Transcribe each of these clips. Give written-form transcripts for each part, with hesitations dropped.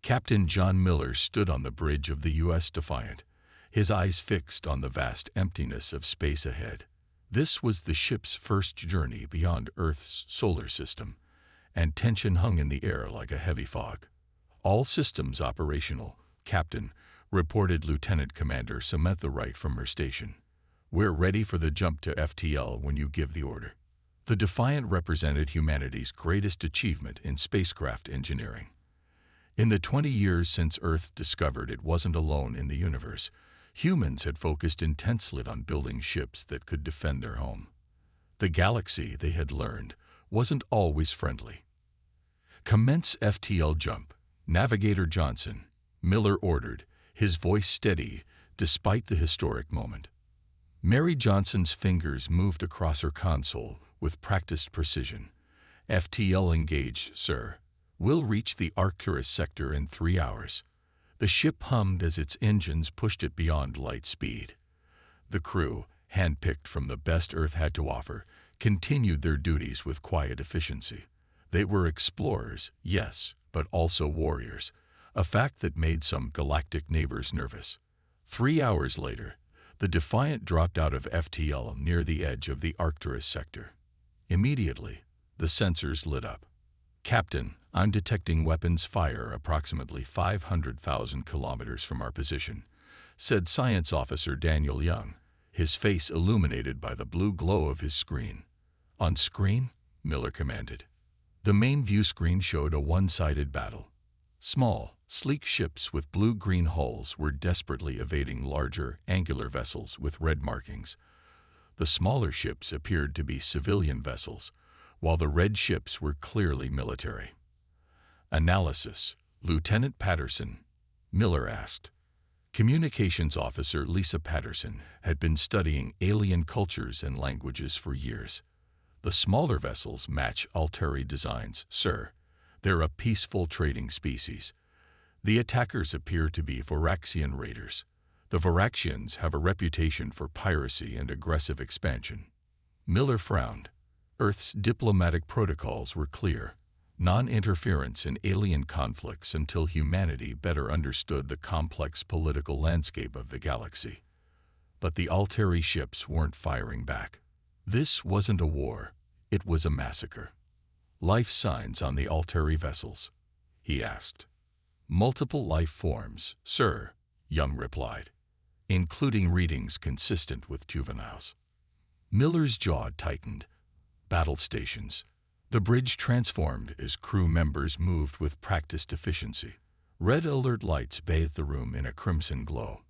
Captain John Miller stood on the bridge of the U.S. Defiant, his eyes fixed on the vast emptiness of space ahead. This was the ship's first journey beyond Earth's solar system, and tension hung in the air like a heavy fog. "All systems operational, Captain," reported Lieutenant Commander Samantha Wright from her station. "We're ready for the jump to FTL when you give the order." The Defiant represented humanity's greatest achievement in spacecraft engineering. In the 20 years since Earth discovered it wasn't alone in the universe, humans had focused intensely on building ships that could defend their home. The galaxy, they had learned, wasn't always friendly. "Commence FTL jump, Navigator Johnson," Miller ordered, his voice steady despite the historic moment. Mary Johnson's fingers moved across her console with practiced precision. "FTL engaged, sir. We'll reach the Arcturus sector in 3 hours." The ship hummed as its engines pushed it beyond light speed. The crew, handpicked from the best Earth had to offer, continued their duties with quiet efficiency. They were explorers, yes, but also warriors, a fact that made some galactic neighbors nervous. 3 hours later, the Defiant dropped out of FTL near the edge of the Arcturus sector. Immediately, the sensors lit up. "Captain, I'm detecting weapons fire approximately 500,000 kilometers from our position," said Science Officer Daniel Young, his face illuminated by the blue glow of his screen. "On screen?" Miller commanded. The main view screen showed a one-sided battle. Small, sleek ships with blue-green hulls were desperately evading larger, angular vessels with red markings. The smaller ships appeared to be civilian vessels, while the red ships were clearly military. "Analysis, Lieutenant Patterson?" Miller asked. Communications Officer Lisa Patterson had been studying alien cultures and languages for years. "The smaller vessels match Alteri designs, sir. They're a peaceful trading species. The attackers appear to be Varaxian raiders. The Varaxians have a reputation for piracy and aggressive expansion." Miller frowned. Earth's diplomatic protocols were clear: non-interference in alien conflicts until humanity better understood the complex political landscape of the galaxy. But the Alteri ships weren't firing back. This wasn't a war, it was a massacre. "Life signs on the Alteri vessels?" he asked. "Multiple life forms, sir," Young replied, "including readings consistent with juveniles." Miller's jaw tightened. Battle stations. The bridge transformed as crew members moved with practiced efficiency. Red alert lights bathed the room in a crimson glow.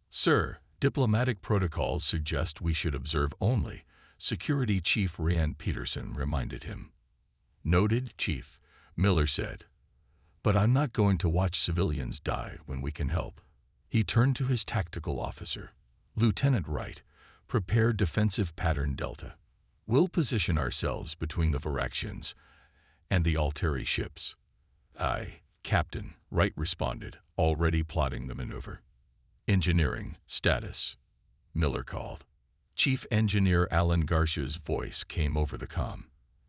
"Sir, diplomatic protocols suggest we should observe only," Security Chief Rand Peterson reminded him. "Noted, Chief," Miller said. "But I'm not going to watch civilians die when we can help." He turned to his tactical officer. "Lieutenant Wright, prepare defensive pattern Delta. We'll position ourselves between the Varaxians and the Alteri ships." "Aye, Captain," Wright responded, already plotting the maneuver. "Engineering, status," Miller called. Chief Engineer Alan Garcia's voice came over the comm.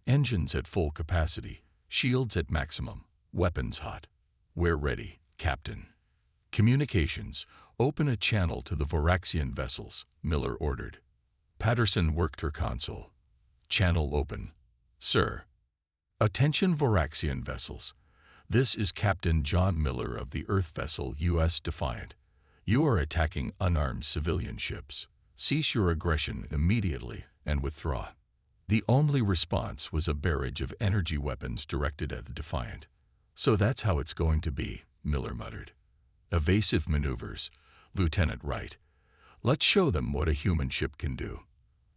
"Engines at full capacity, shields at maximum, weapons hot. We're ready, Captain." "Communications, open a channel to the Varaxian vessels," Miller ordered. Patterson worked her console. "Channel open, sir." "Attention Varaxian vessels. This is Captain John Miller of the Earth vessel U.S. Defiant. You are attacking unarmed civilian ships. Cease your aggression immediately and withdraw." The only response was a barrage of energy weapons directed at the Defiant. "So that's how it's going to be," Miller muttered. "Evasive maneuvers, Lieutenant Wright. Let's show them what a human ship can do."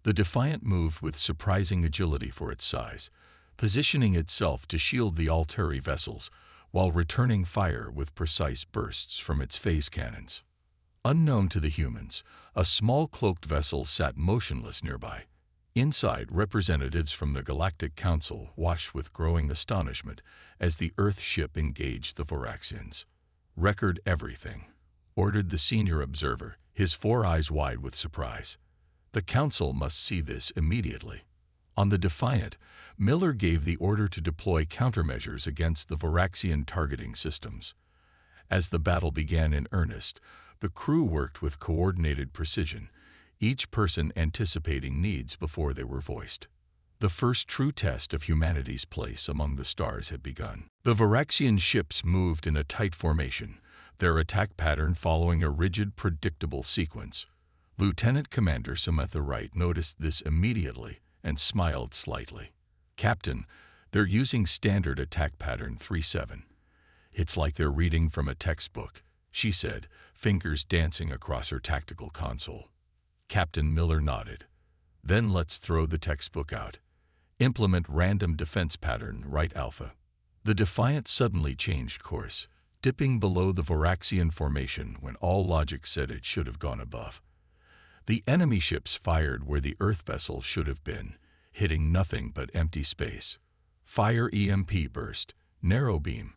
The Defiant moved with surprising agility for its size, positioning itself to shield the Alteri vessels while returning fire with precise bursts from its phase cannons. Unknown to the humans, a small cloaked vessel sat motionless nearby. Inside, representatives from the Galactic Council watched with growing astonishment as the Earth ship engaged the Varaxians. "Record everything," ordered the senior observer, his 4 eyes wide with surprise. "The Council must see this immediately." On the Defiant, Miller gave the order to deploy countermeasures against the Varaxian targeting systems. As the battle began in earnest, the crew worked with coordinated precision, each person anticipating needs before they were voiced. The first true test of humanity's place among the stars had begun. The Varaxian ships moved in a tight formation, their attack pattern following a rigid, predictable sequence. Lieutenant Commander Samantha Wright noticed this immediately and smiled slightly. "Captain, they're using standard attack pattern 3-7. It's like they're reading from a textbook," she said, fingers dancing across her tactical console. Captain Miller nodded. "Then let's throw the textbook out. Implement random defense pattern, right Alpha." The Defiant suddenly changed course, dipping below the Varaxian formation when all logic said it should have gone above. The enemy ships fired where the Earth vessel should have been, hitting nothing but empty space. "Fire EMP burst, narrow beam.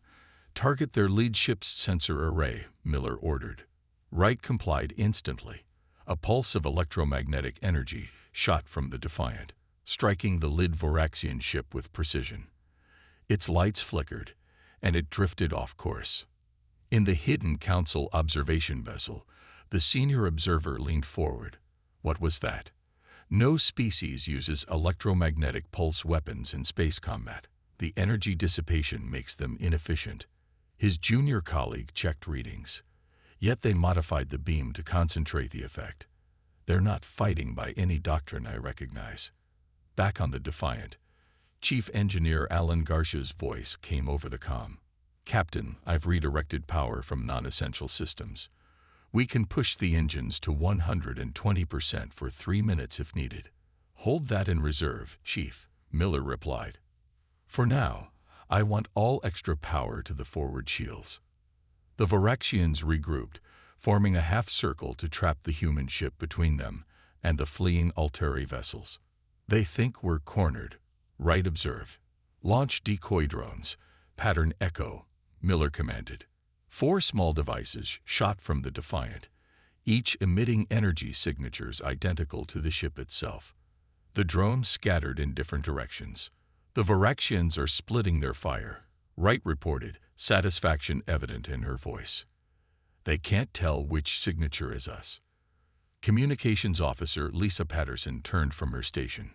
Target their lead ship's sensor array," Miller ordered. Wright complied instantly. A pulse of electromagnetic energy shot from the Defiant, striking the lead Varaxian ship with precision. Its lights flickered, and it drifted off course. In the hidden Council observation vessel, the senior observer leaned forward. What was that? No species uses electromagnetic pulse weapons in space combat. The energy dissipation makes them inefficient. His junior colleague checked readings. Yet they modified the beam to concentrate the effect. "They're not fighting by any doctrine I recognize." Back on the Defiant, Chief Engineer Alan Garcia's voice came over the comm. "Captain, I've redirected power from non-essential systems. We can push the engines to 120% for 3 minutes if needed." "Hold that in reserve, Chief," Miller replied. "For now, I want all extra power to the forward shields." The Varaxians regrouped, forming a half-circle to trap the human ship between them and the fleeing Alteri vessels. "They think we're cornered," Wright observed. "Launch decoy drones, pattern Echo," Miller commanded. 4 small devices shot from the Defiant, each emitting energy signatures identical to the ship itself. The drones scattered in different directions. "The Varaxians are splitting their fire," Wright reported, satisfaction evident in her voice. "They can't tell which signature is us." Communications Officer Lisa Patterson turned from her station.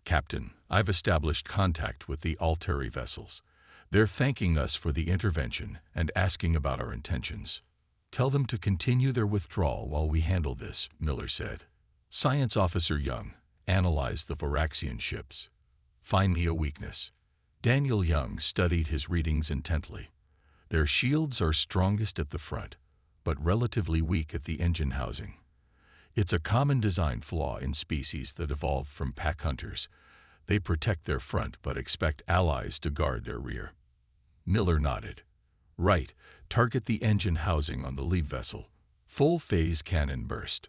"Captain, I've established contact with the Alteri vessels. They're thanking us for the intervention and asking about our intentions." "Tell them to continue their withdrawal while we handle this," Miller said. Science Officer Young analyzed the Varaxian ships. "Find me a weakness." Daniel Young studied his readings intently. "Their shields are strongest at the front, but relatively weak at the engine housing. It's a common design flaw in species that evolved from pack hunters. They protect their front but expect allies to guard their rear." Miller nodded. "Right, target the engine housing on the lead vessel." Full phase cannon burst.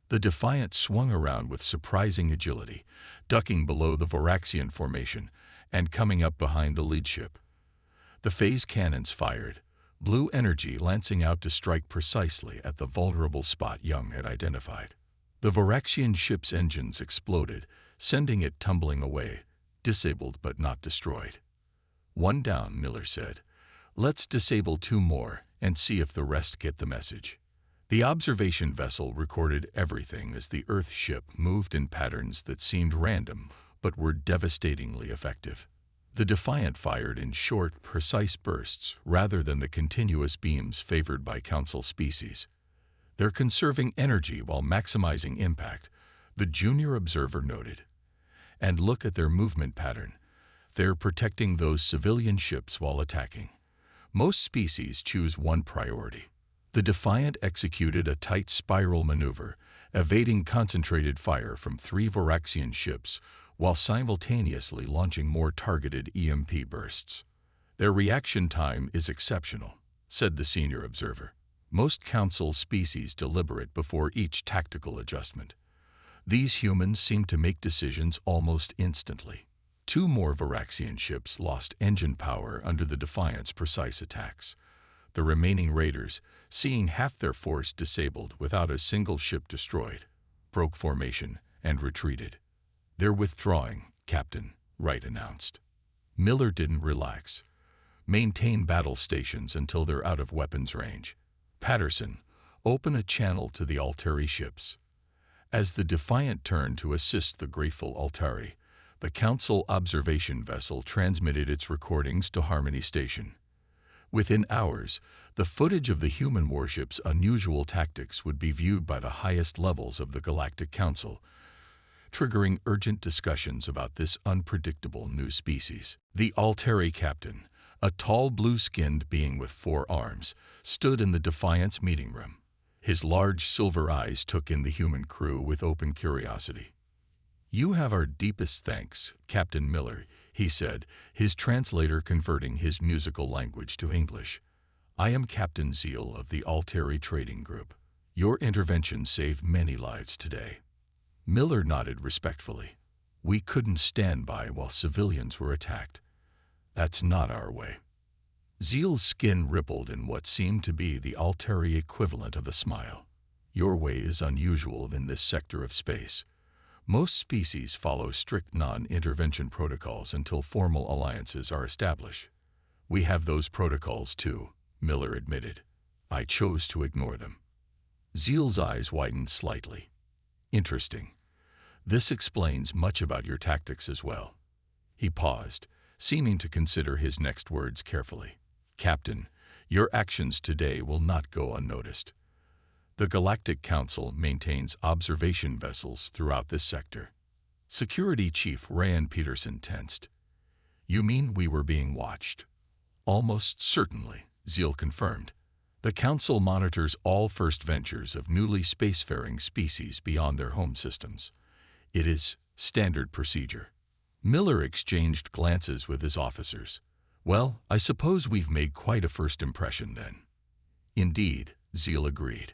The Defiant swung around with surprising agility, ducking below the Varaxian formation and coming up behind the lead ship. The phase cannons fired, blue energy lancing out to strike precisely at the vulnerable spot Young had identified. The Varaxian ship's engines exploded, sending it tumbling away, disabled but not destroyed. "One down," Miller said. "Let's disable 2 more and see if the rest get the message." The observation vessel recorded everything as the Earth ship moved in patterns that seemed random but were devastatingly effective. The Defiant fired in short, precise bursts rather than the continuous beams favored by Council species. "They're conserving energy while maximizing impact," the junior observer noted. "And look at their movement pattern. They're protecting those civilian ships while attacking." Most species choose one priority. The Defiant executed a tight spiral maneuver, evading concentrated fire from 3 Varaxian ships while simultaneously launching more targeted EMP bursts. "Their reaction time is exceptional," said the senior observer. "Most Council species deliberate before each tactical adjustment. These humans seem to make decisions almost instantly." 2 more Varaxian ships lost engine power under the Defiant's precise attacks. The remaining raiders, seeing half their force disabled without a single ship destroyed, broke formation and retreated. "They're withdrawing, Captain," Wright announced. Miller didn't relax. Maintain battle stations until they're out of weapons range. Patterson, open a channel to the Altari ships. As the Defiant turned to assist the grateful Altari, the Council observation vessel transmitted its recordings to Harmony Station. Within hours, the footage of the human warship's unusual tactics would be viewed by the highest levels of the Galactic Council, triggering urgent discussions about this unpredictable new species. The Altari captain, a tall blue-skinned being with 4 arms, stood in the Defiant's meeting room. His large silver eyes took in the human crew with open curiosity. "You have our deepest thanks, Captain Miller," he said, his translator converting his musical language to English. "I am Captain Zeal of the Altari Trading Group. Your intervention saved many lives today." Miller nodded respectfully. "We couldn't stand by while civilians were attacked. That's not our way." Zeal's skin rippled in what seemed to be the Altari equivalent of a smile. "Your way is unusual in this sector of space. Most species follow strict non-intervention protocols until formal alliances are established. We have those protocols too," Miller admitted. "I chose to ignore them." Zeal's eyes widened slightly. "Interesting. This explains much about your tactics as well." He paused, seeming to consider his next words carefully. "Captain, your actions today will not go unnoticed. The Galactic Council maintains observation vessels throughout this sector." Security Chief Ryan Peterson tensed. "You mean we were being watched?" "Almost certainly," Zeal confirmed. "The Council monitors all first ventures of newly spacefaring species beyond their home systems. It is standard procedure." Miller exchanged glances with his officers. "Well, I suppose we've made quite a first impression then." "Indeed," Zeal agreed.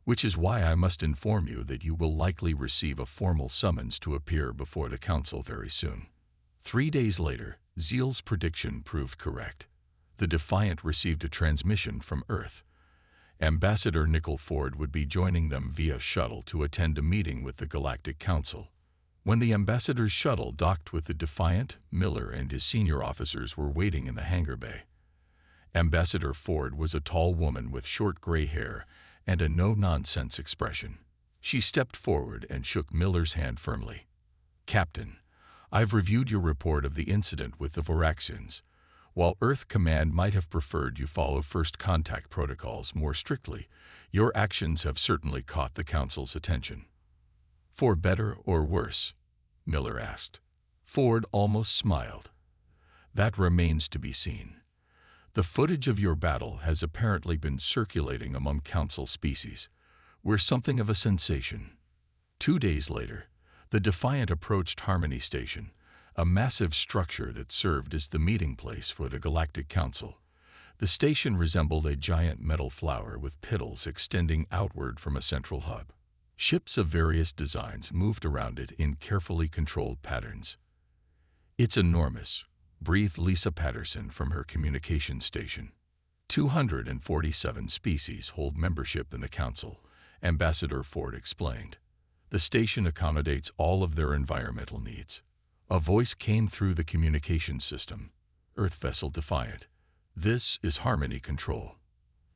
"Which is why I must inform you that you will likely receive a formal summons to appear before the Council very soon." 3 days later, Zeal's prediction proved correct. The Defiant received a transmission from Earth. Ambassador Nickel Ford would be joining them via shuttle to attend a meeting with the Galactic Council. When the ambassador's shuttle docked with the Defiant, Miller and his senior officers were waiting in the hangar bay. Ambassador Ford was a tall woman with short gray hair and a no-nonsense expression. She stepped forward and shook Miller's hand firmly. "Captain, I've reviewed your report of the incident with the Voraxians. While Earth Command might have preferred you follow first contact protocols more strictly, your actions have certainly caught the Council's attention." "For better or worse?" Miller asked. Ford almost smiled. "That remains to be seen. The footage of your battle has apparently been circulating among Council species. We're something of a sensation." 2 days later, the Defiant approached Harmony Station, a massive structure that served as the meeting place for the Galactic Council. The station resembled a giant metal flower with petals extending outward from a central hub. Ships of various designs moved around it in carefully controlled patterns. "It's enormous," breathed Lisa Patterson from her communications station. 247 species hold membership in the Council," Ambassador Ford explained. "The station accommodates all of their environmental needs." A voice came through the communications system. "Earth Vessel Defiant. This is Harmony Control.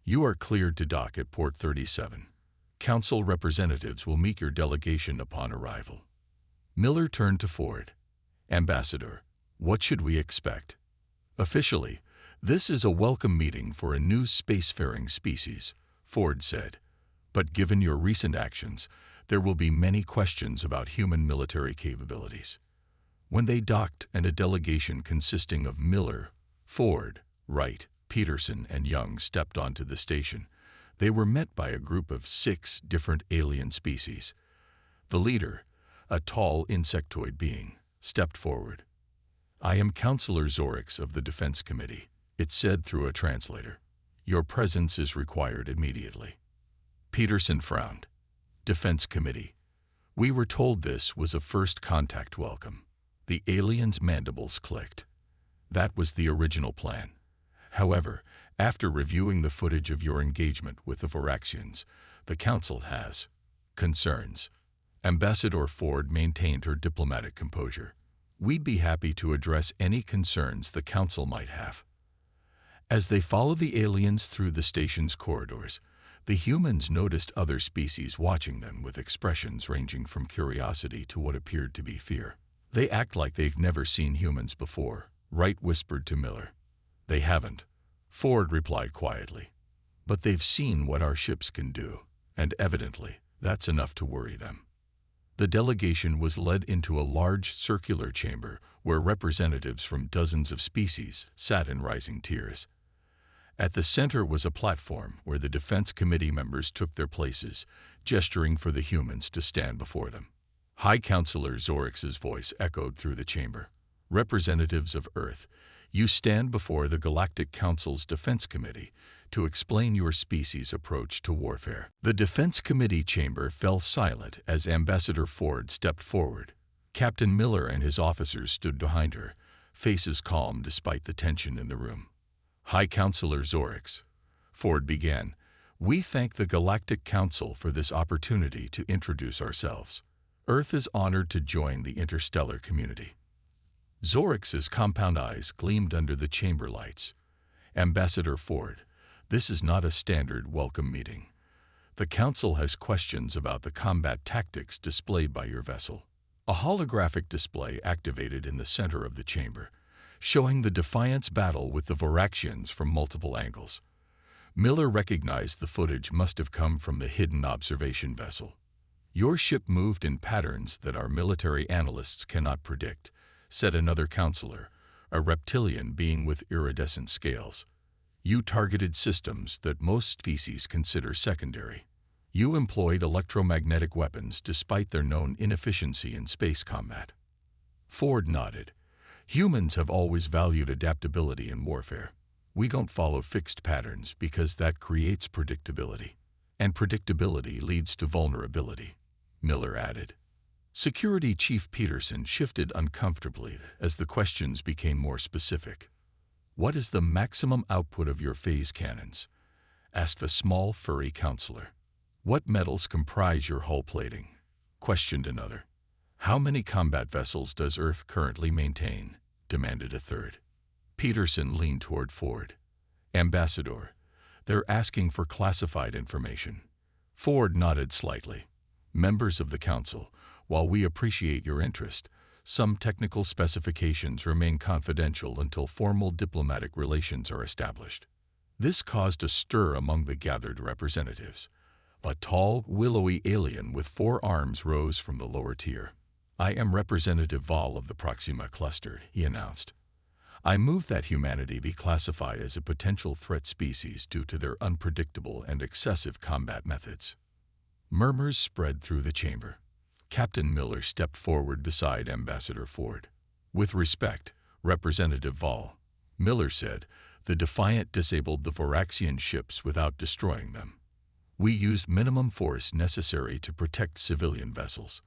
You are cleared to dock at Port 37. Council representatives will meet your delegation upon arrival." Miller turned to Ford. "Ambassador, what should we expect?" "Officially, this is a welcome meeting for a new spacefaring species," Ford said. "But given your recent actions, there will be many questions about human military capabilities." When they docked and a delegation consisting of Miller, Ford, Wright, Peterson, and Young stepped onto the station, they were met by a group of 6 different alien species. The leader, a tall insectoid being, stepped forward. "I am Counselor Zorix of the Defense Committee," it said through a translator. "Your presence is required immediately." Peterson frowned. "Defense Committee. We were told this was a first contact welcome." The alien's mandibles clicked. "That was the original plan. However, after reviewing the footage of your engagement with the Voraxians, the Council has concerns." Ambassador Ford maintained her diplomatic composure. "We'd be happy to address any concerns the Council might have." As they followed the aliens through the station's corridors, the humans noticed other species watching them with expressions ranging from curiosity to what appeared to be fear. "They act like they've never seen humans before," Wright whispered to Miller. "They haven't," Ford replied quietly. "But they've seen what our ships can do, and evidently, that's enough to worry them." The delegation was led into a large circular chamber where representatives from dozens of species sat in rising tiers. At the center was a platform where the Defense Committee members took their places, gesturing for the humans to stand before them. High Counselor Zorix's voice echoed through the chamber. "Representatives of Earth, you stand before the Galactic Council's Defense Committee to explain your species' approach to warfare." The Defense Committee chamber fell silent as Ambassador Ford stepped forward. Captain Miller and his officers stood behind her, faces calm despite the tension in the room. "High Counselor Zorix," Ford began, "we thank the Galactic Council for this opportunity to introduce ourselves. Earth is honored to join the interstellar community." Zorix's compound eyes gleamed under the chamber lights. "Ambassador Ford, this is not a standard welcome meeting. The Council has questions about the combat tactics displayed by your vessel." A holographic display activated in the center of the chamber, showing the Defiance battle with the Voraxians from multiple angles. Miller recognized the footage must have come from the hidden observation vessel. "Your ship moved in patterns that our military analysts cannot predict," said another counselor, a reptilian being with iridescent scales. "You targeted systems that most species consider secondary. You employed electromagnetic weapons despite their known inefficiency in space combat." Ford nodded. "Humans have always valued adaptability in warfare. We don't follow fixed patterns because that creates predictability. And predictability leads to vulnerability," Miller added. Security Chief Peterson shifted uncomfortably as the questions became more specific. "What is the maximum output of your phase cannons?" asked a small, furry counselor. "What metals comprise your hull plating?" questioned another. "How many combat vessels does Earth currently maintain?" demanded a third. Peterson leaned toward Ford. "Ambassador, they're asking for classified information." Ford nodded slightly. "Members of the Council, while we appreciate your interest, some technical specifications remain confidential until formal diplomatic relations are established." This caused a stir among the gathered representatives. A tall, willowy alien with 4 arms rose from the lower tier. "I am Representative Vol of the Proxima Cluster," he announced. "I move that humanity be classified as a potential threat species due to their unpredictable and excessive combat methods." Murmurs spread through the chamber. Captain Miller stepped forward beside Ambassador Ford. "With respect, Representative Vol," Miller said, "the Defiant disabled the Voraxian ships without destroying them. We used minimum force necessary to protect civilian vessels.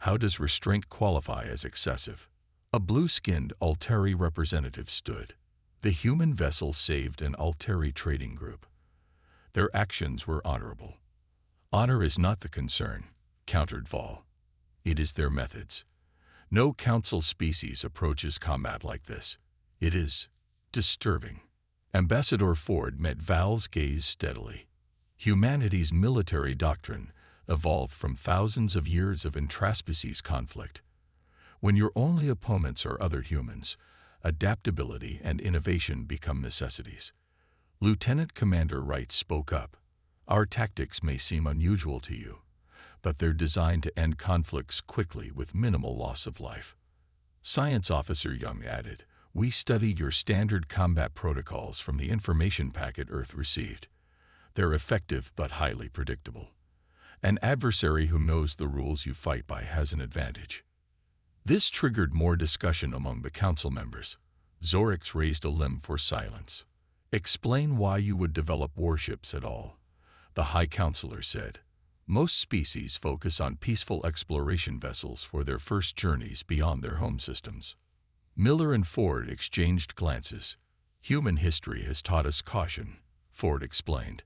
How does restraint qualify as excessive?" A blue-skinned Alteri representative stood. "The human vessel saved an Alteri trading group. Their actions were honorable." "Honor is not the concern," countered Vol. "It is their methods. No Council species approaches combat like this. It is disturbing." Ambassador Ford met Val's gaze steadily. "Humanity's military doctrine evolved from thousands of years of intraspecies conflict. When your only opponents are other humans, adaptability and innovation become necessities." Lieutenant Commander Wright spoke up. "Our tactics may seem unusual to you, but they're designed to end conflicts quickly with minimal loss of life." Science Officer Young added, "We studied your standard combat protocols from the information packet Earth received. They're effective but highly predictable. An adversary who knows the rules you fight by has an advantage." This triggered more discussion among the council members. Zorix raised a limb for silence. "Explain why you would develop warships at all," the High Counselor said. "Most species focus on peaceful exploration vessels for their first journeys beyond their home systems." Miller and Ford exchanged glances. "Human history has taught us caution," Ford explained.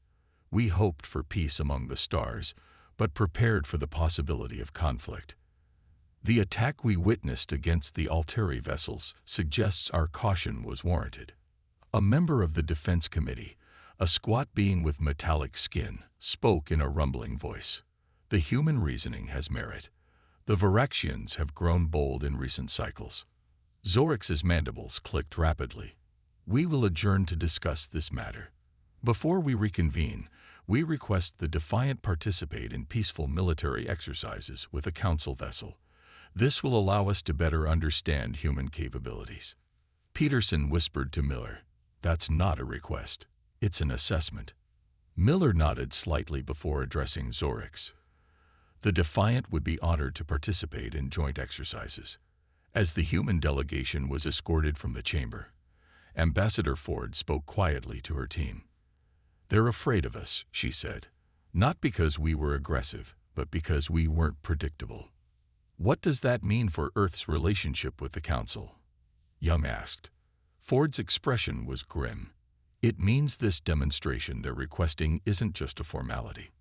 "We hoped for peace among the stars, but prepared for the possibility of conflict. The attack we witnessed against the Alteri vessels suggests our caution was warranted." A member of the Defense Committee, a squat being with metallic skin, spoke in a rumbling voice. The human reasoning has merit. The Varaxians have grown bold in recent cycles. Zorix's mandibles clicked rapidly. We will adjourn to discuss this matter. Before we reconvene, we request the Defiant participate in peaceful military exercises with a council vessel. This will allow us to better understand human capabilities. Peterson whispered to Miller, "That's not a request. It's an assessment." Miller nodded slightly before addressing Zorix. The Defiant would be honored to participate in joint exercises. As the human delegation was escorted from the chamber, Ambassador Ford spoke quietly to her team. "They're afraid of us," she said, "not because we were aggressive, but because we weren't predictable." "What does that mean for Earth's relationship with the Council?" Young asked. Ford's expression was grim. "It means this demonstration they're requesting isn't just a formality.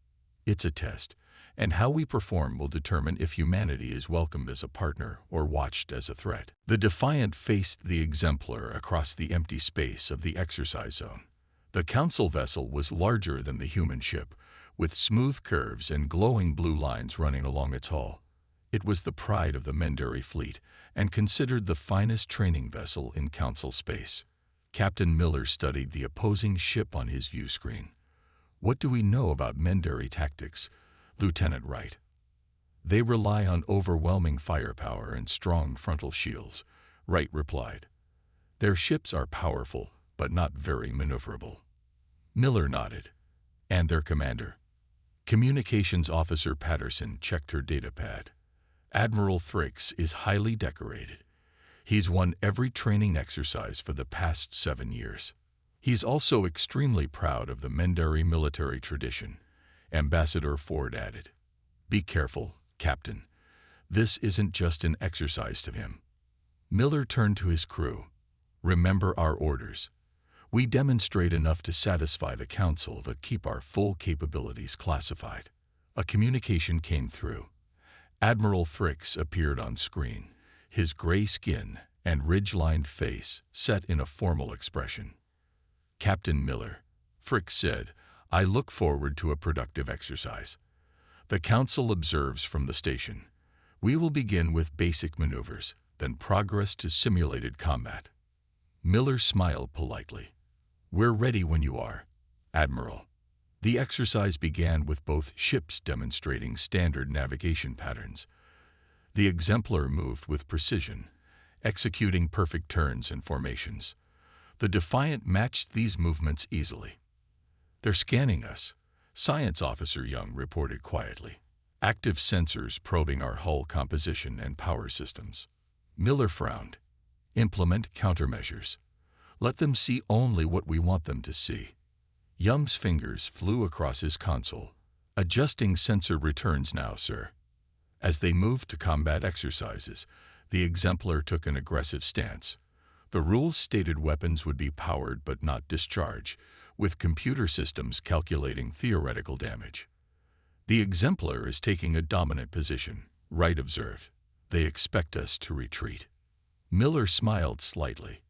It's a test, and how we perform will determine if humanity is welcomed as a partner or watched as a threat." The Defiant faced the Exemplar across the empty space of the exercise zone. The Council vessel was larger than the human ship, with smooth curves and glowing blue lines running along its hull. It was the pride of the Mendari fleet and considered the finest training vessel in Council space. Captain Miller studied the opposing ship on his view screen. "What do we know about Mendari tactics, Lieutenant Wright?" "They rely on overwhelming firepower and strong frontal shields," Wright replied. "Their ships are powerful, but not very maneuverable." Miller nodded. "And their commander?" Communications Officer Patterson checked her datapad. "Admiral Thrix is highly decorated. He's won every training exercise for the past 7 years. He's also extremely proud of the Mendari military tradition," Ambassador Ford added. "Be careful, Captain. This isn't just an exercise to him." Miller turned to his crew. "Remember our orders. We demonstrate enough to satisfy the Council but keep our full capabilities classified." A communication came through. Admiral Thrix appeared on screen, his gray skin and ridge-lined face set in a formal expression. "Captain Miller," Thrix said, "I look forward to a productive exercise. The Council observes from the station. We will begin with basic maneuvers, then progress to simulated combat." Miller smiled politely. "We're ready when you are, Admiral." The exercise began with both ships demonstrating standard navigation patterns. The Exemplar moved with precision, executing perfect turns and formations. The Defiant matched these movements easily. "They're scanning us," Science Officer Young reported quietly. "Active sensors probing our hull composition and power systems." Miller frowned. "Implement countermeasures. Let them see only what we want them to see." Young's fingers flew across his console. "Adjusting sensor returns now, sir." As they moved to combat exercises, the Exemplar took an aggressive stance. The rules stated weapons would be powered but not discharged, with computer systems calculating theoretical damage. "The Exemplar is taking a dominant position," Wright observed. "They expect us to retreat." Miller smiled slightly.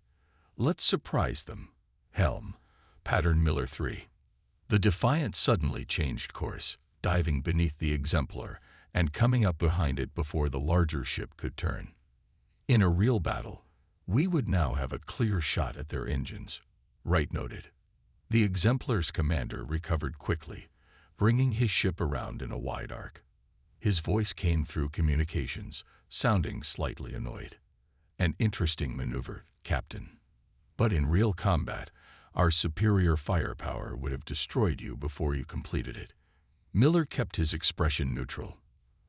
"Let's surprise them. Helm, pattern Miller 3. The Defiant suddenly changed course, diving beneath the Exemplar and coming up behind it before the larger ship could turn. "In a real battle, we would now have a clear shot at their engines," Wright noted. The Exemplar's commander recovered quickly, bringing his ship around in a wide arc. His voice came through communications, sounding slightly annoyed. "An interesting maneuver, Captain. But in real combat, our superior firepower would have destroyed you before you completed it." Miller kept his expression neutral.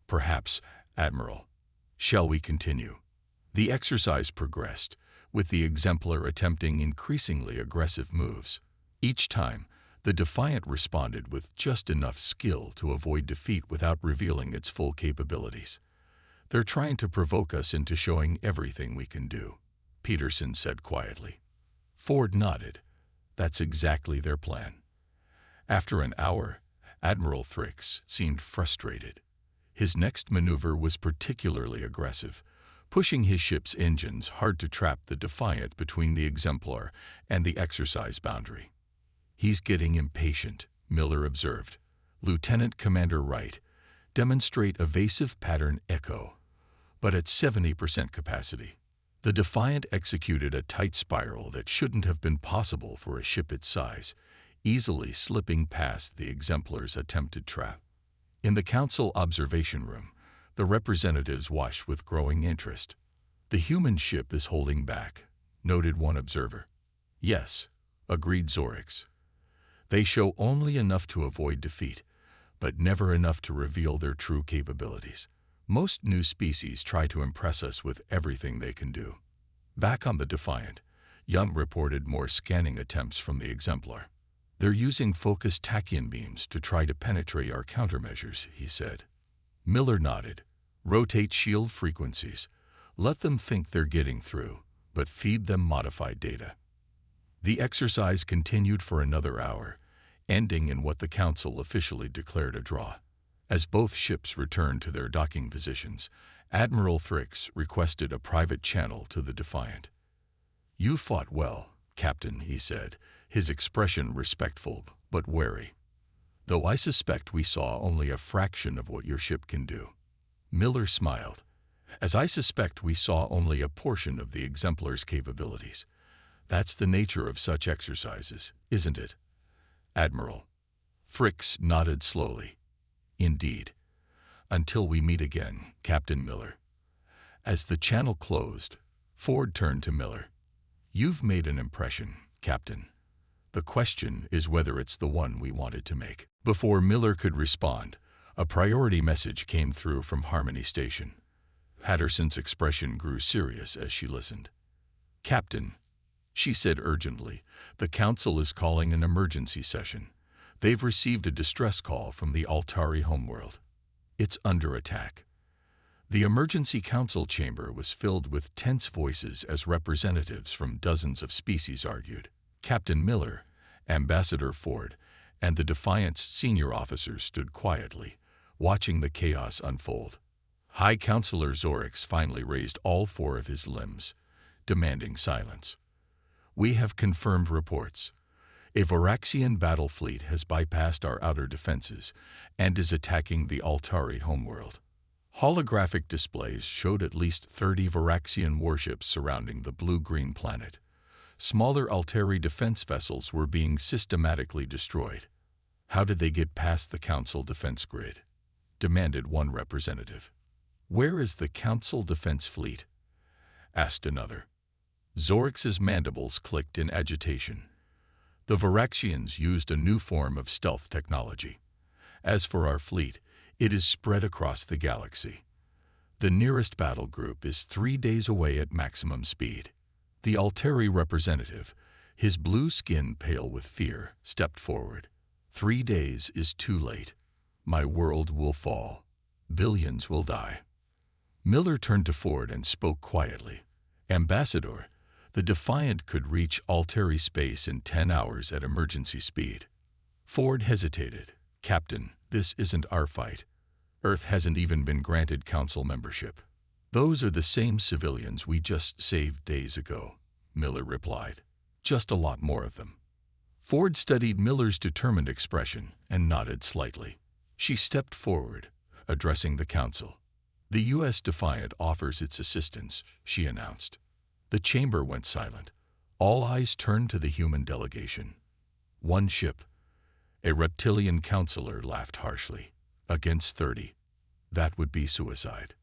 "Perhaps, Admiral. Shall we continue?" The exercise progressed, with the Exemplar attempting increasingly aggressive moves. Each time, the Defiant responded with just enough skill to avoid defeat without revealing its full capabilities. "They're trying to provoke us into showing everything we can do," Peterson said quietly. Ford nodded. "That's exactly their plan." After an hour, Admiral Thrix seemed frustrated. His next maneuver was particularly aggressive, pushing his ship's engines hard to trap the Defiant between the Exemplar and the exercise boundary. "He's getting impatient," Miller observed. Lieutenant Commander Wright, "demonstrate evasive pattern echo, but at 70% capacity." The Defiant executed a tight spiral that shouldn't have been possible for a ship its size, easily slipping past the Exemplar's attempted trap. In the Council observation room, the representatives watched with growing interest. "The human ship is holding back," noted one observer. "Yes," agreed Zorix. "They show only enough to avoid defeat, but never enough to reveal their true capabilities. Most new species try to impress us with everything they can do." Back on the Defiant, Young reported more scanning attempts from the Exemplar. "They're using focused tachyon beams to try to penetrate our countermeasures," he said. Miller nodded. "Rotate shield frequencies. Let them think they're getting through, but feed them modified data." The exercise continued for another hour, ending in what the Council officially declared a draw. As both ships returned to their docking positions, Admiral Thrix requested a private channel to the Defiant. "You fought well, Captain," he said, his expression respectful but wary. "Though I suspect we saw only a fraction of what your ship can do." Miller smiled. "As I suspect we saw only a portion of the Exemplar's capabilities. That's the nature of such exercises, isn't it, Admiral?" Thrix nodded slowly. "Indeed. Until we meet again, Captain Miller." As the channel closed, Ford turned to Miller. "You've made an impression, Captain. The question is whether it's the one we wanted to make." Before Miller could respond, a priority message came through from Harmony Station. Patterson's expression grew serious as she listened. "Captain," she said urgently, "the Council is calling an emergency session. They've received a distress call from the Altari homeworld. It's under attack." The emergency council chamber was filled with tense voices as representatives from dozens of species argued. Captain Miller, Ambassador Ford, and the Defiant's senior officers stood quietly, watching the chaos unfold. High Counselor Zorix finally raised all four of his limbs, demanding silence. "We have confirmed reports. A Varaxian battle fleet has bypassed our outer defenses and is attacking the Altari homeworld." Holographic displays showed at least 30 Varaxian warships surrounding the blue-green planet. Smaller Altari defense vessels were being systematically destroyed. "How did they get past the Council defense grid?" demanded one representative. "Where is the Council defense fleet?" asked another. Zorix's mandibles clicked in agitation. "The Varaxians used a new form of stealth technology. As for our fleet, it is spread across the galaxy. The nearest battle group is 3 days away at maximum speed." The Altari representative, his blue skin pale with fear, stepped forward. 3 days is too late. My world will fall. Billions will die." Miller turned to Ford and spoke quietly. "Ambassador, the Defiant could reach Altari space in 10 hours at emergency speed." Ford hesitated. "Captain, this isn't our fight. Earth hasn't even been granted Council membership." "Those are the same civilians we just saved days ago," Miller replied. "Just a lot more of them." Ford studied Miller's determined expression and nodded slightly. She stepped forward, addressing the Council. "The U.S. Defiant offers its assistance," she announced. The chamber went silent. All eyes turned to the human delegation. "One ship." A reptilian counselor laughed harshly. "Against 30. That would be suicide."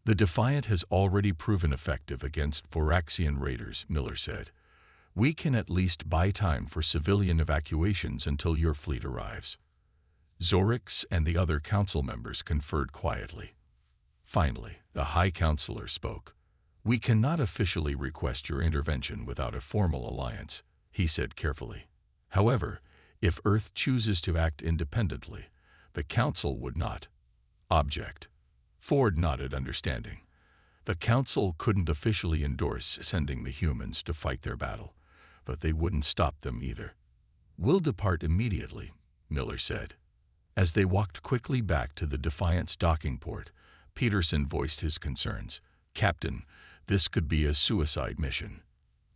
"The Defiant has already proven effective against Varaxian raiders," Miller said. "We can at least buy time for civilian evacuations until your fleet arrives." Zorix and the other council members conferred quietly. Finally, the High Counselor spoke. "We cannot officially request your intervention without a formal alliance," he said carefully. "However, if Earth chooses to act independently, the Council would not object." Ford nodded understanding. The Council couldn't officially endorse sending the humans to fight their battle, but they wouldn't stop them either. "We'll depart immediately," Miller said. As they walked quickly back to the Defiant's docking port, Peterson voiced his concerns. Captain, this could be a suicide mission.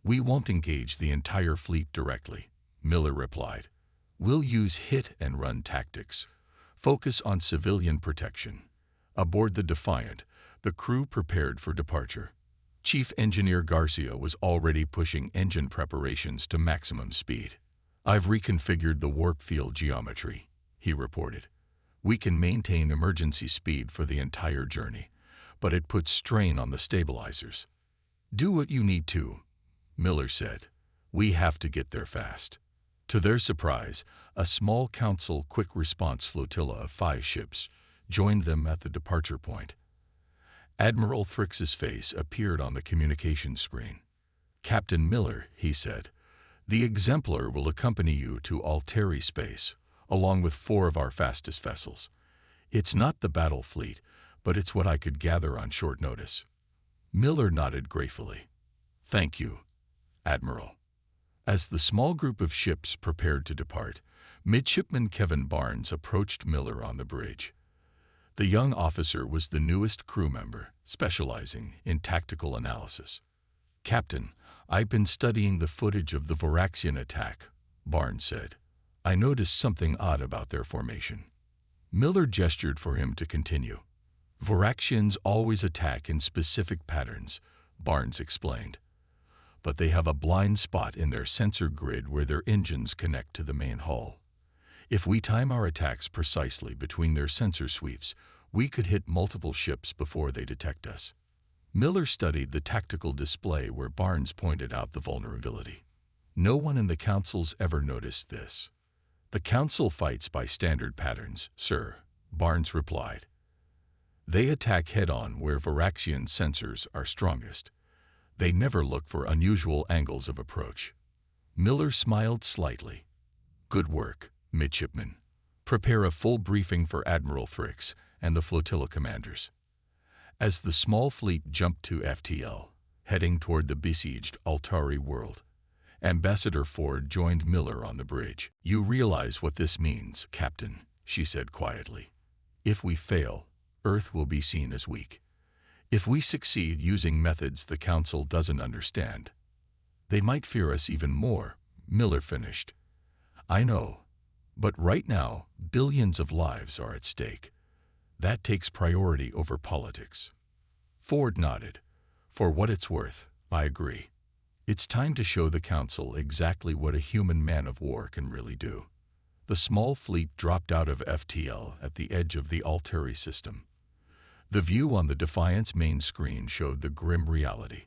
We won't engage the entire fleet directly, Miller replied. We'll use hit-and-run tactics. Focus on civilian protection. Aboard the Defiant, the crew prepared for departure. Chief Engineer Garcia was already pushing engine preparations to maximum speed. I've reconfigured the warp field geometry, he reported. We can maintain emergency speed for the entire journey, but it puts strain on the stabilizers. Do what you need to, Miller said. We have to get there fast. To their surprise, a small Council quick response flotilla of 5 ships joined them at the departure point. Admiral Thrix's face appeared on the communication screen. Captain Miller, he said, the Exemplar will accompany you to Alteri space, along with 4 of our fastest vessels. It's not the battle fleet, but it's what I could gather on short notice. Miller nodded gratefully. Thank you, Admiral. As the small group of ships prepared to depart, Midshipman Kevin Barnes approached Miller on the bridge. The young officer was the newest crew member, specializing in tactical analysis. Captain, I've been studying the footage of the Voraxian attack, Barnes said. I noticed something odd about their formation. Miller gestured for him to continue. Voraxians always attack in specific patterns, Barnes explained. But they have a blind spot in their sensor grid where their engines connect to the main hull. If we time our attacks precisely between their sensor sweeps, we could hit multiple ships before they detect us. Miller studied the tactical display where Barnes pointed out the vulnerability. No one in the Council's ever noticed this. The Council fights by standard patterns, sir, Barnes replied. They attack head-on where Voraxian sensors are strongest. They never look for unusual angles of approach. Miller smiled slightly. Good work, midshipman. Prepare a full briefing for Admiral Thrix and the flotilla commanders. As the small fleet jumped to FTL, heading toward the besieged Altari world, Ambassador Ford joined Miller on the bridge. You realize what this means, Captain, she said quietly. If we fail, Earth will be seen as weak. If we succeed using methods the Council doesn't understand, they might fear us even more, Miller finished. I know, but right now, billions of lives are at stake. That takes priority over politics. Ford nodded. For what it's worth, I agree. It's time to show the Council exactly what a human man of war can really do. The small fleet dropped out of FTL at the edge of the Alteri system. The view on the Defiant's main screen showed the grim reality.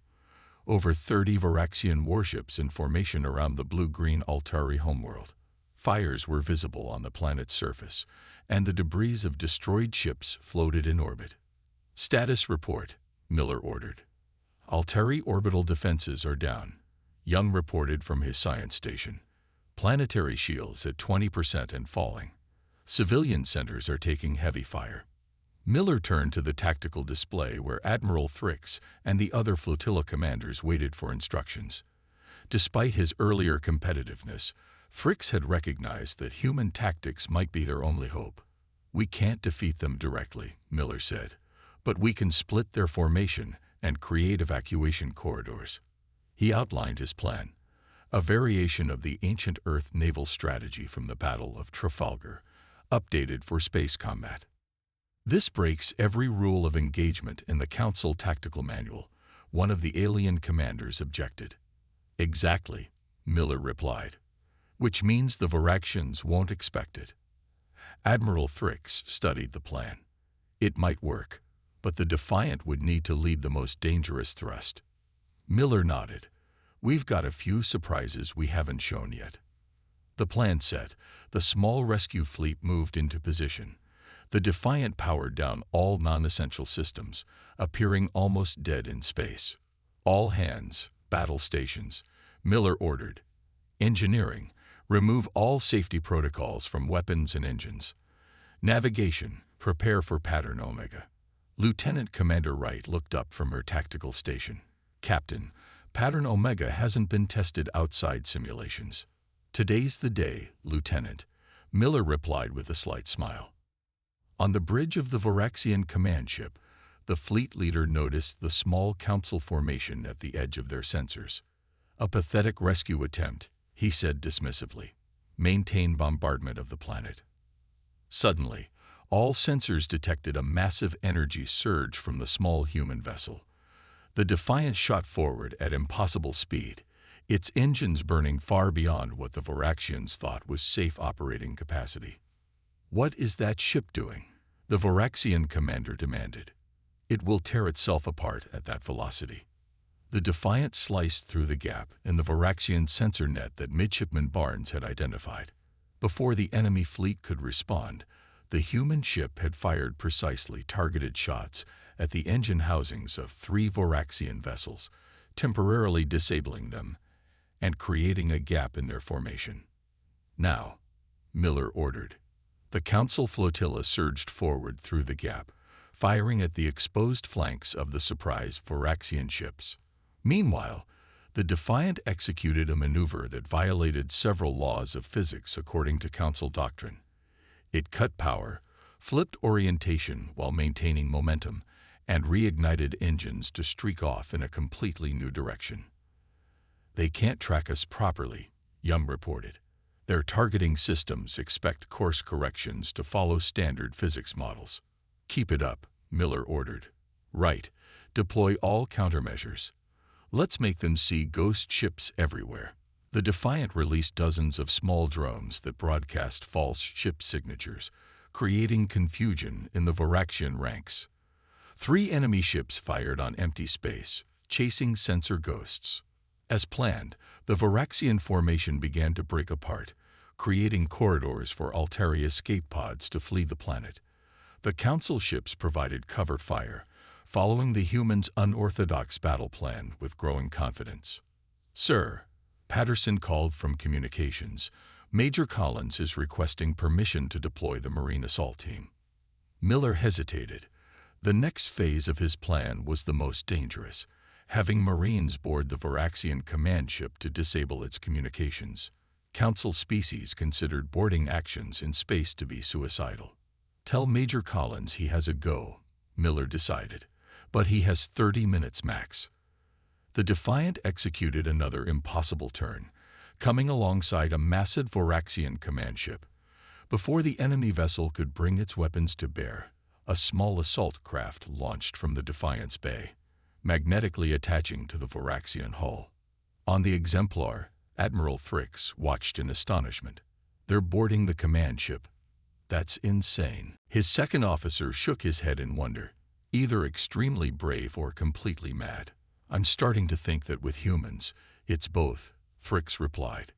Over 30 Voraxian warships in formation around the blue-green Altari homeworld. Fires were visible on the planet's surface, and the debris of destroyed ships floated in orbit. Status report, Miller ordered. Altari orbital defenses are down, Young reported from his science station. Planetary shields at 20% and falling. Civilian centers are taking heavy fire. Miller turned to the tactical display where Admiral Thrix and the other flotilla commanders waited for instructions. Despite his earlier competitiveness, Thrix had recognized that human tactics might be their only hope. We can't defeat them directly, Miller said, but we can split their formation and create evacuation corridors. He outlined his plan, a variation of the ancient Earth naval strategy from the Battle of Trafalgar, updated for space combat. This breaks every rule of engagement in the Council Tactical Manual, one of the alien commanders objected. Exactly, Miller replied, which means the Voraxians won't expect it. Admiral Thrix studied the plan. It might work, but the Defiant would need to lead the most dangerous thrust. Miller nodded. We've got a few surprises we haven't shown yet. The plan set, the small rescue fleet moved into position. The Defiant powered down all non-essential systems, appearing almost dead in space. All hands, battle stations, Miller ordered. Engineering, remove all safety protocols from weapons and engines. Navigation, prepare for pattern Omega. Lieutenant Commander Wright looked up from her tactical station. Captain, pattern Omega hasn't been tested outside simulations. Today's the day, Lieutenant, Miller replied with a slight smile. On the bridge of the Voraxian command ship, The fleet leader noticed the small council formation at the edge of their sensors. "A pathetic rescue attempt," he said dismissively. "Maintain bombardment of the planet." Suddenly, all sensors detected a massive energy surge from the small human vessel. The Defiant shot forward at impossible speed, its engines burning far beyond what the Voraxians thought was safe operating capacity. "What is that ship doing?" the Voraxian commander demanded. "It will tear itself apart at that velocity." The Defiant sliced through the gap in the Voraxian sensor net that Midshipman Barnes had identified. Before the enemy fleet could respond, the human ship had fired precisely targeted shots at the engine housings of 3 Voraxian vessels, temporarily disabling them and creating a gap in their formation. "Now," Miller ordered. The Council flotilla surged forward through the gap, firing at the exposed flanks of the surprise Voraxian ships. Meanwhile, the Defiant executed a maneuver that violated several laws of physics according to Council doctrine. It cut power, flipped orientation while maintaining momentum, and reignited engines to streak off in a completely new direction. "They can't track us properly," Yum reported. "Their targeting systems expect course corrections to follow standard physics models." "Keep it up," Miller ordered. "Right. Deploy all countermeasures. Let's make them see ghost ships everywhere." The Defiant released dozens of small drones that broadcast false ship signatures, creating confusion in the Voraxian ranks. 3 enemy ships fired on empty space, chasing sensor ghosts. As planned, the Voraxian formation began to break apart, creating corridors for Altari escape pods to flee the planet. The Council ships provided cover fire, following the humans' unorthodox battle plan with growing confidence. "Sir," Patterson called from communications, "Major Collins is requesting permission to deploy the Marine Assault Team." Miller hesitated. The next phase of his plan was the most dangerous, having Marines board the Voraxian command ship to disable its communications. Council species considered boarding actions in space to be suicidal. "Tell Major Collins he has a go," Miller decided, "but he has 30 minutes max." The Defiant executed another impossible turn, coming alongside a massive Voraxian command ship. Before the enemy vessel could bring its weapons to bear, a small assault craft launched from the Defiant's bay, magnetically attaching to the Voraxian hull. On the Exemplar, Admiral Thrix watched in astonishment. "They're boarding the command ship. That's insane." His second officer shook his head in wonder, either extremely brave or completely mad. "I'm starting to think that with humans, it's both," Thrix replied.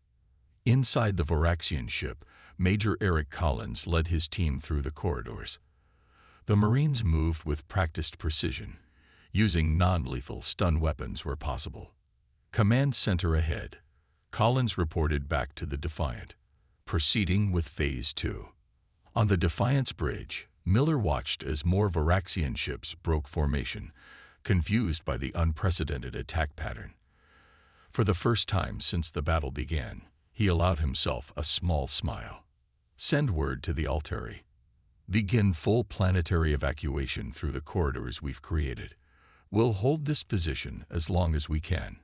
Inside the Voraxian ship, Major Eric Collins led his team through the corridors. The Marines moved with practiced precision, using non-lethal stun weapons where possible. "Command center ahead," Collins reported back to the Defiant. "Proceeding with Phase 2. On the Defiant's bridge, Miller watched as more Voraxian ships broke formation, confused by the unprecedented attack pattern. For the first time since the battle began, he allowed himself a small smile. "Send word to the Altari. Begin full planetary evacuation through the corridors we've created. We'll hold this position as long as we can."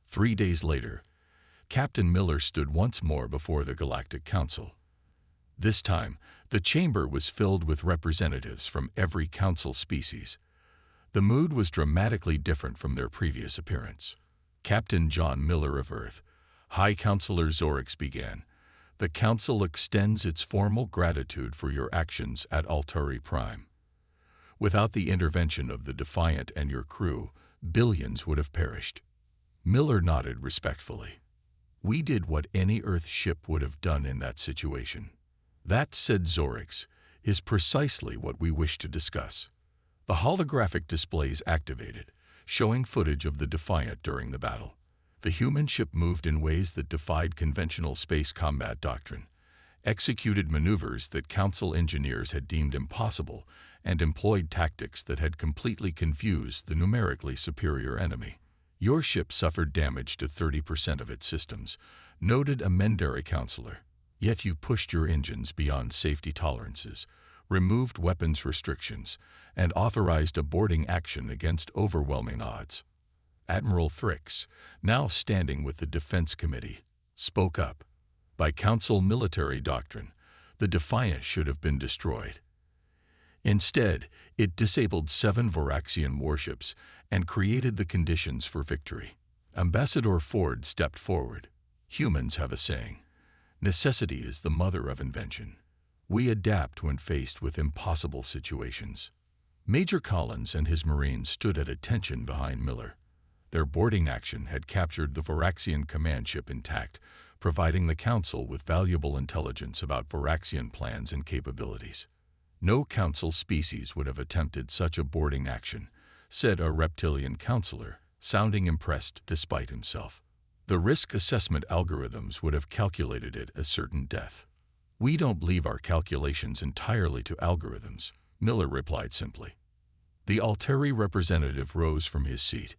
3 days later, Captain Miller stood once more before the Galactic Council. This time, the chamber was filled with representatives from every council species. The mood was dramatically different from their previous appearance. Captain John Miller of Earth, High Counselor Zorix began. "The Council extends its formal gratitude for your actions at Altari Prime. Without the intervention of the Defiant and your crew, billions would have perished." Miller nodded respectfully. "We did what any Earth ship would have done in that situation." "That," said Zorix, "is precisely what we wish to discuss." The holographic displays activated, showing footage of the Defiant during the battle. The human ship moved in ways that defied conventional space combat doctrine, executed maneuvers that Council engineers had deemed impossible, and employed tactics that had completely confused the numerically superior enemy. "Your ship suffered damage to 30% of its systems," noted a Mendari counselor. "Yet you pushed your engines beyond safety tolerances, removed weapons restrictions, and authorized a boarding action against overwhelming odds. Admiral Thrix, now standing with the Defense Committee, spoke up. By Council military doctrine, the Defiant should have been destroyed. Instead, it disabled 7 Varaxian warships and created the conditions for victory. Ambassador Ford stepped forward. Humans have a saying, "Necessity is the mother of invention." We adapt when faced with impossible situations. Major Collins and his Marines stood at attention behind Miller. Their boarding action had captured the Varaxian command ship intact, providing the Council with valuable intelligence about Varaxian plans and capabilities. No Council species would have attempted such a boarding action, said a reptilian counselor, sounding impressed despite himself. The risk assessment algorithms would have calculated it as certain death. We don't leave our calculations entirely to algorithms, Miller replied simply. The Alteri representative rose from his seat.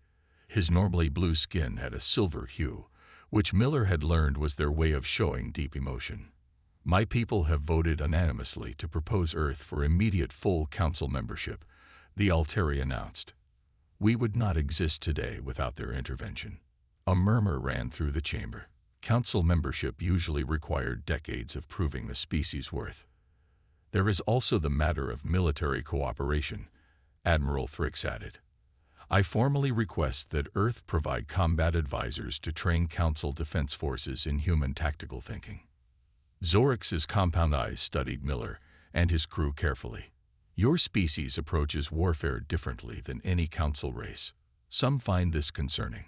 His normally blue skin had a silver hue, which Miller had learned was their way of showing deep emotion. My people have voted unanimously to propose Earth for immediate full Council membership, the Alteri announced. We would not exist today without their intervention. A murmur ran through the chamber. Council membership usually required decades of proving the species' worth. There is also the matter of military cooperation, Admiral Thrix added. I formally request that Earth provide combat advisors to train Council defense forces in human tactical thinking. Zorix's compound eyes studied Miller and his crew carefully. Your species approaches warfare differently than any Council race. Some find this concerning.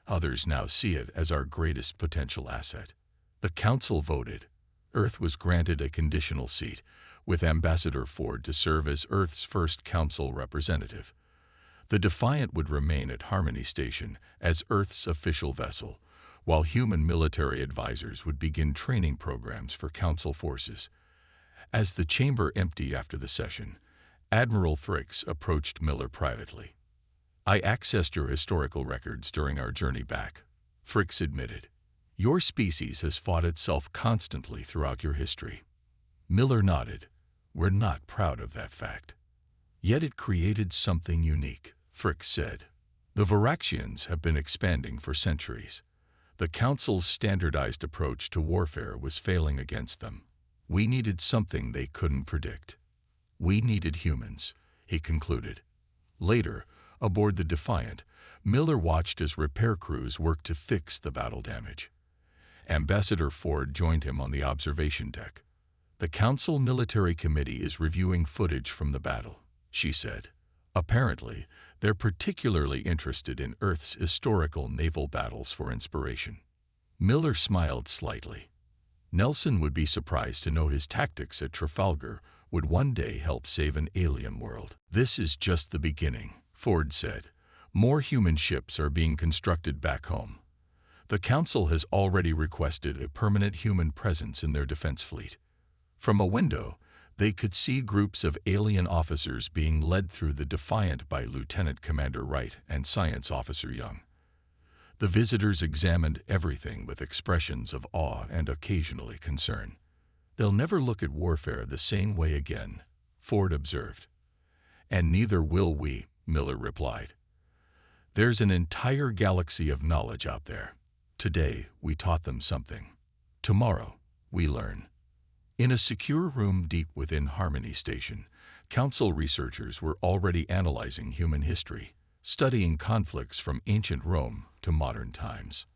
Others now see it as our greatest potential asset. The Council voted. Earth was granted a conditional seat, with Ambassador Ford to serve as Earth's first Council representative. The Defiant would remain at Harmony Station as Earth's official vessel, while human military advisors would begin training programs for Council forces. As the chamber emptied after the session, Admiral Thrix approached Miller privately. I accessed your historical records during our journey back, Thrix admitted. Your species has fought itself constantly throughout your history. Miller nodded. We're not proud of that fact. Yet it created something unique, Thrix said. The Varaxians have been expanding for centuries. The Council's standardized approach to warfare was failing against them. We needed something they couldn't predict. We needed humans, he concluded. Later, aboard the Defiant, Miller watched as repair crews worked to fix the battle damage. Ambassador Ford joined him on the observation deck. The Council Military Committee is reviewing footage from the battle, she said. Apparently, they're particularly interested in Earth's historical naval battles for inspiration. Miller smiled slightly. Nelson would be surprised to know his tactics at Trafalgar would one day help save an alien world. This is just the beginning, Ford said. More human ships are being constructed back home. The Council has already requested a permanent human presence in their defense fleet. From a window, they could see groups of alien officers being led through the Defiant by Lieutenant Commander Wright and Science Officer Young. The visitors examined everything with expressions of awe and occasionally concern. They'll never look at warfare the same way again, Ford observed. And neither will we, Miller replied. There's an entire galaxy of knowledge out there. Today, we taught them something. Tomorrow, we learn. In a secure room deep within Harmony Station, Council researchers were already analyzing human history, studying conflicts from ancient Rome to modern times.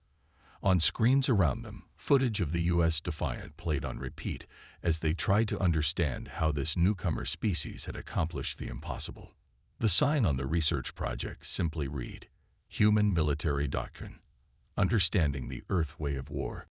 On screens around them, footage of the U.S. Defiant played on repeat as they tried to understand how this newcomer species had accomplished the impossible. The sign on the research project simply read, Human Military Doctrine, Understanding the Earth Way of War.